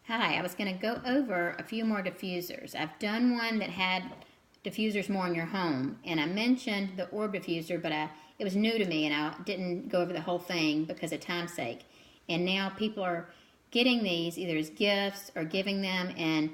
Hi, I was going to go over a few more diffusers. I've done one that had diffusers more in your home, and I mentioned the orb diffuser, but it was new to me, and I didn't go over the whole thing because of time's sake. And now people are getting these either as gifts or giving them, and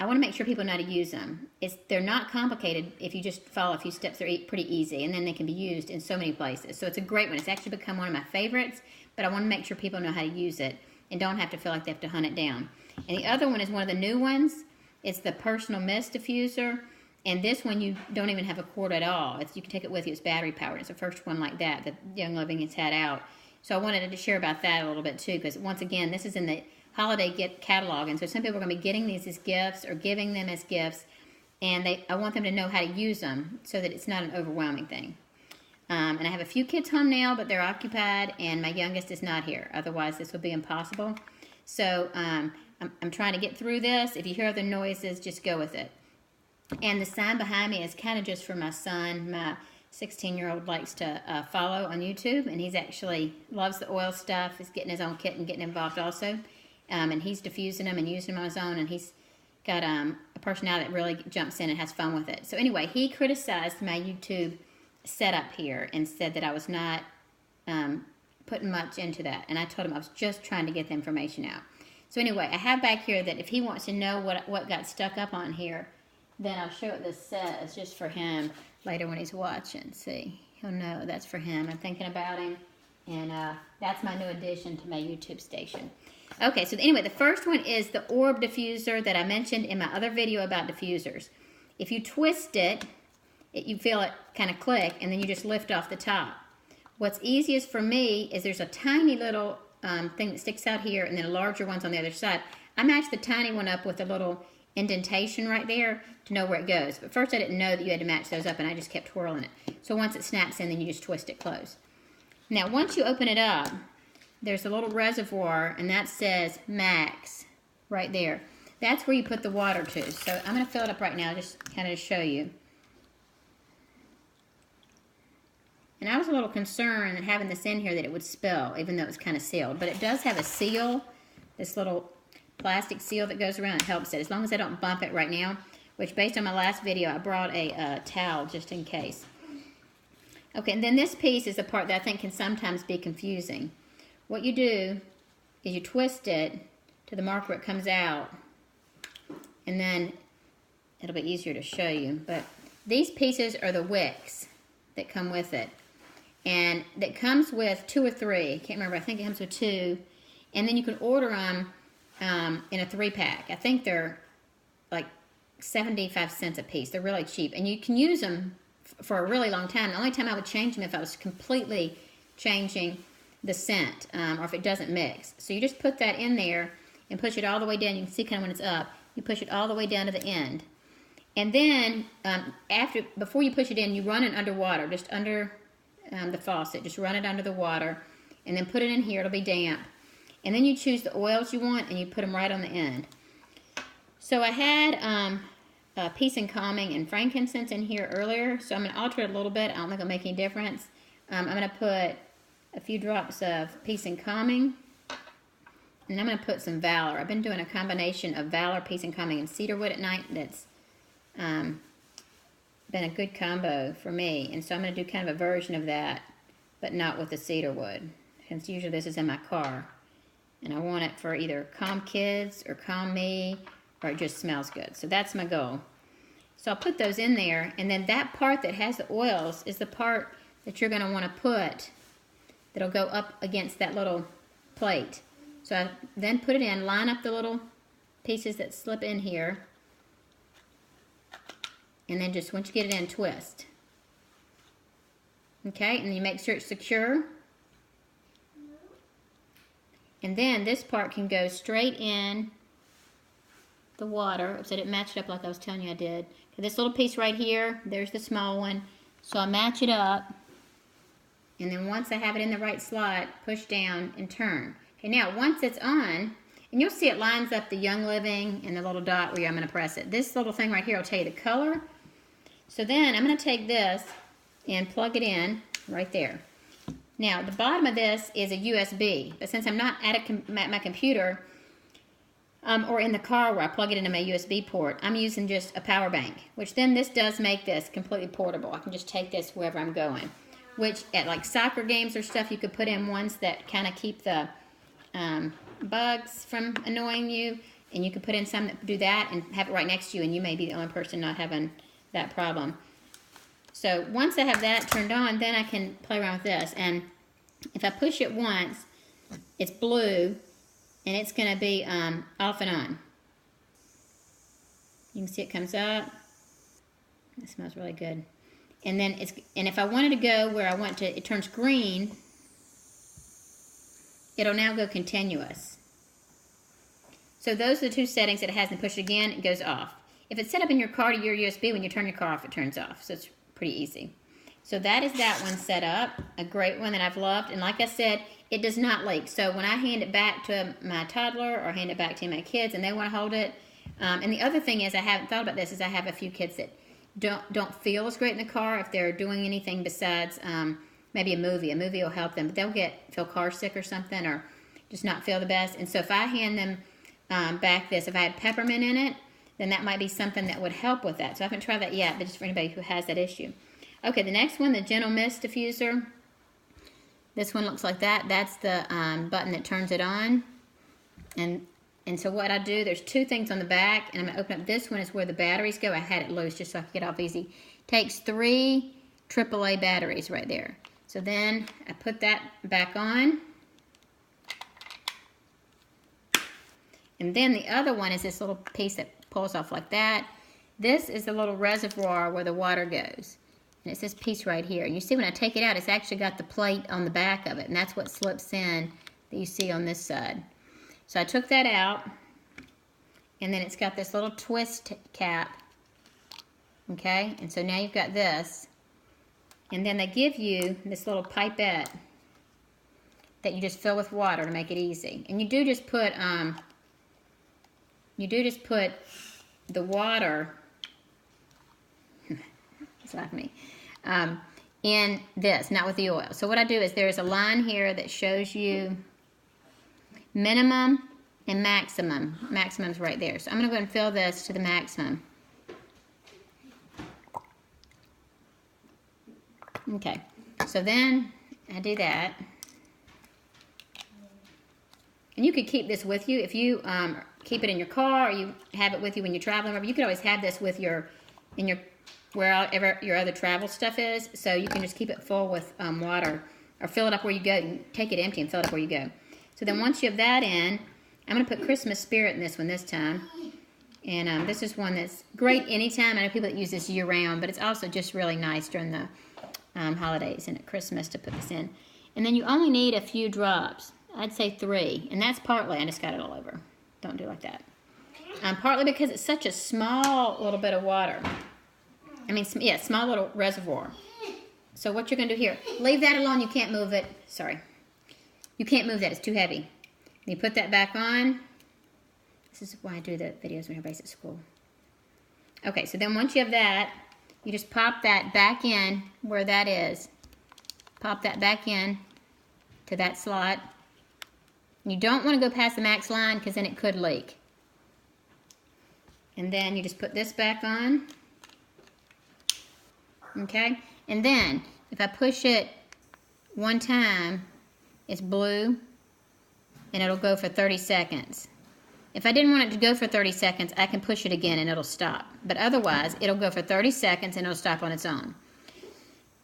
I want to make sure people know how to use them. They're not complicated if you just follow a few steps. They're pretty easy, and then they can be used in so many places. So it's a great one. It's actually become one of my favorites, but I want to make sure people know how to use it and don't have to feel like they have to hunt it down. And the other one is one of the new ones. It's the personal mist diffuser. And this one, you don't even have a cord at all. You can take it with you. It's battery powered. It's the first one like that Young Living has had out. So I wanted to share about that a little bit too, because once again, this is in the holiday gift catalog. And so some people are going to be getting these as gifts or giving them as gifts. And I want them to know how to use them so that it's not an overwhelming thing. And I have a few kids home now, but they're occupied, and my youngest is not here. Otherwise, this would be impossible. So I'm trying to get through this. If you hear other noises, just go with it. And the sign behind me is kind of just for my son. My 16-year-old likes to follow on YouTube, and he's actually loves the oil stuff. He's getting his own kit and getting involved also. And he's diffusing them and using them on his own, and he's got a personality that really jumps in and has fun with it. So anyway, he criticized my YouTube setup here and said that I was not putting much into that. And I told him I was just trying to get the information out. So anyway, I have back here that if he wants to know what got stuck up on here, then I'll show what this says just for him later when he's watching. See, he'll know that's for him. I'm thinking about him, and that's my new addition to my YouTube station. Okay, so anyway, the first one is the orb diffuser that I mentioned in my other video about diffusers. If you twist it, you feel it kind of click, and then you just lift off the top. What's easiest for me is there's a tiny little thing that sticks out here, and then larger ones on the other side. I matched the tiny one up with a little indentation right there to know where it goes. But first I didn't know that you had to match those up, and I just kept twirling it. So once it snaps in, then you just twist it closed. Now once you open it up, there's a little reservoir, and that says max right there. That's where you put the water to. So I'm going to fill it up right now just kind of to show you. And I was a little concerned that having this in here that it would spill, even though it was kind of sealed. But it does have a seal, this little plastic seal that goes around. It helps it, as long as I don't bump it right now, which based on my last video, I brought a towel just in case. Okay, and then this piece is the part that I think can sometimes be confusing. What you do is you twist it to the mark where it comes out, and then it'll be easier to show you. But these pieces are the wicks that come with it. And that comes with 2 or 3. I can't remember. I think it comes with 2. And then you can order them in a 3-pack. I think they're like 75 cents a piece. They're really cheap. And you can use them for a really long time. The only time I would change them if I was completely changing the scent or if it doesn't mix. So you just put that in there and push it all the way down. You can see kind of when it's up. You push it all the way down to the end. And then before you push it in, you run it underwater, just under the faucet. Just run it under the water, and then put it in here. It'll be damp. And then you choose the oils you want, and you put them right on the end. So I had peace and calming and frankincense in here earlier, so I'm going to alter it a little bit. I don't think it'll make any difference. I'm going to put a few drops of peace and calming, and I'm going to put some valor. I've been doing a combination of valor, peace and calming, and cedarwood at night. That's been a good combo for me, and so I'm going to do kind of a version of that, but not with the cedarwood, since usually this is in my car, and I want it for either calm kids or calm me, or it just smells good. So that's my goal. So I'll put those in there, and then that part that has the oils is the part that you're going to want to put that'll go up against that little plate. So I then put it in, line up the little pieces that slip in here, and then just once you get it in, twist. Okay, and you make sure it's secure. And then this part can go straight in the water. So I didn't match it up like I was telling you I did. This little piece right here, there's the small one. So I match it up. And then once I have it in the right slot, push down and turn. Okay, now once it's on, and you'll see it lines up the Young Living and the little dot where I'm going to press it. This little thing right here will tell you the color. So then I'm going to take this and plug it in right there. Now the bottom of this is a USB, but since I'm not at my computer, or in the car where I plug it into my USB port, I'm using just a power bank, which then this does make this completely portable. I can just take this wherever I'm going, which at like soccer games or stuff, you could put in ones that kind of keep the bugs from annoying you, and you could put in some that do that and have it right next to you, and you may be the only person not having that problem. So once I have that turned on, then I can play around with this, and if I push it once, it's blue, and it's going to be off and on. You can see it comes up. It smells really good. And then if I wanted to go where I want to, it turns green. It'll now go continuous. So those are the two settings that it has, and push it again, it goes off. If it's set up in your car to your USB, when you turn your car off, it turns off. So it's pretty easy. So that is that one set up, a great one that I've loved. And like I said, it does not leak. So when I hand it back to my toddler or hand it back to my kids and they want to hold it, and the other thing is, I haven't thought about this, is I have a few kids that don't feel as great in the car if they're doing anything besides maybe a movie. A movie will help them, but they'll feel car sick or something, or just not feel the best. And so if I hand them back this, if I had peppermint in it, then that might be something that would help with that. So I haven't tried that yet, but just for anybody who has that issue. Okay, the next one, the Gentle Mist diffuser. This one looks like that. That's the button that turns it on. And so what I do, there's two things on the back, and I'm going to open up this one is where the batteries go. I had it loose just so I could get off easy. Takes 3 AAA batteries right there. So then I put that back on. And then the other one is this little piece that pulls off like that. This is the little reservoir where the water goes. And it's this piece right here. And you see when I take it out, it's actually got the plate on the back of it. And that's what slips in that you see on this side. So I took that out. And then it's got this little twist cap. Okay? And so now you've got this. And then they give you this little pipette that you just fill with water to make it easy. And you do just put the water, it's like me, in this, not with the oil. So what I do is there's a line here that shows you minimum and maximum. Maximum's right there. So I'm going to go and fill this to the maximum. Okay, so then I do that. And you could keep this with you if you keep it in your car, or you have it with you when you're traveling. You could always have this with wherever your other travel stuff is. So you can just keep it full with water, or fill it up where you go. You can take it empty and fill it up where you go. So then once you have that in, I'm going to put Christmas Spirit in this one this time. And this is one that's great anytime. I know people that use this year-round, but it's also just really nice during the holidays and at Christmas to put this in. And then you only need a few drops. I'd say 3. And that's partly, I just got it all over. Don't do like that. Partly because it's such a small little bit of water. I mean, yeah, small little reservoir. So what you're going to do here, leave that alone. You can't move it. Sorry. You can't move that. It's too heavy. You put that back on. This is why I do the videos when everybody's at school. Okay, so then once you have that, you just pop that back in where that is. Pop that back in to that slot. You don't want to go past the max line because then it could leak. And then you just put this back on. Okay? And then if I push it one time, it's blue and it'll go for 30 seconds. If I didn't want it to go for 30 seconds, I can push it again and it'll stop. But otherwise, it'll go for 30 seconds and it'll stop on its own.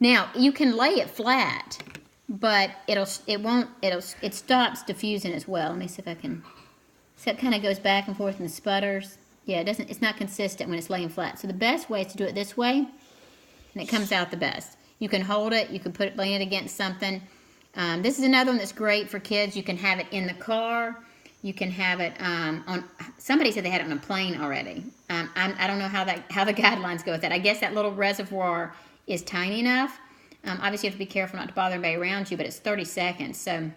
Now, you can lay it flat, but it stops diffusing as well. Let me see if I can. So it kind of goes back and forth and sputters. Yeah, it's not consistent when it's laying flat. So the best way is to do it this way, and it comes out the best. You can hold it, you can lay it against something. This is another one that's great for kids. You can have it in the car. You can have it on. Somebody said they had it on a plane already. I don't know how the guidelines go with that. I guess that little reservoir is tiny enough. Obviously, you have to be careful not to bother anybody around you, but it's 30 seconds. So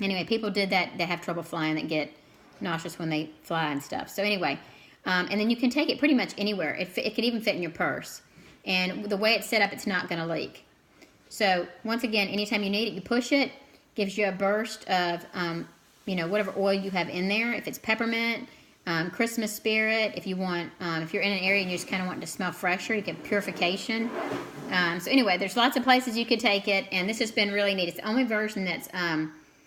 anyway, people did that. They have trouble flying, that get nauseous when they fly and stuff. So anyway, and then you can take it pretty much anywhere. It could even fit in your purse. And the way it's set up, it's not going to leak. So once again, anytime you need it, you push it. Gives you a burst of, whatever oil you have in there. If it's peppermint, Christmas spirit. If you want, if you're in an area and you just kind of want to smell fresher, you get purification. So anyway, there's lots of places you could take it, and this has been really neat. It's the only version that's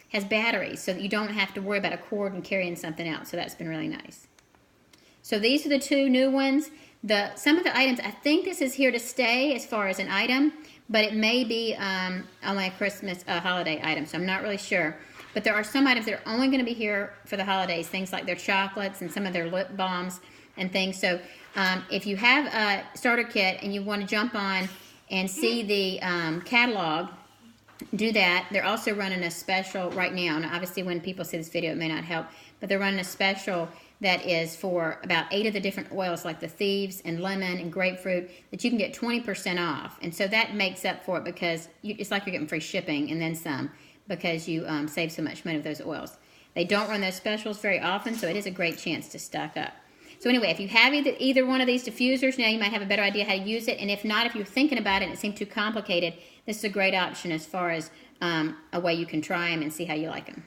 has batteries, so that you don't have to worry about a cord and carrying something else. So that's been really nice. So these are the two new ones. Some of the items, I think this is here to stay as far as an item, but it may be only a Christmas holiday item, so I'm not really sure. But there are some items that are only going to be here for the holidays, things like their chocolates and some of their lip balms and things. So if you have a starter kit and you want to jump on and see the catalog, do that. They're also running a special right now. Now, obviously, when people see this video, it may not help, but they're running a special that is for about 8 of the different oils, like the Thieves and lemon and grapefruit, that you can get 20% off. And so that makes up for it, because it's like you're getting free shipping and then some, because you save so much money with those oils. They don't run those specials very often, so it is a great chance to stock up. So anyway, if you have either one of these diffusers, now you might have a better idea how to use it. And if not, if you're thinking about it and it seems too complicated, this is a great option as far as a way you can try them and see how you like them.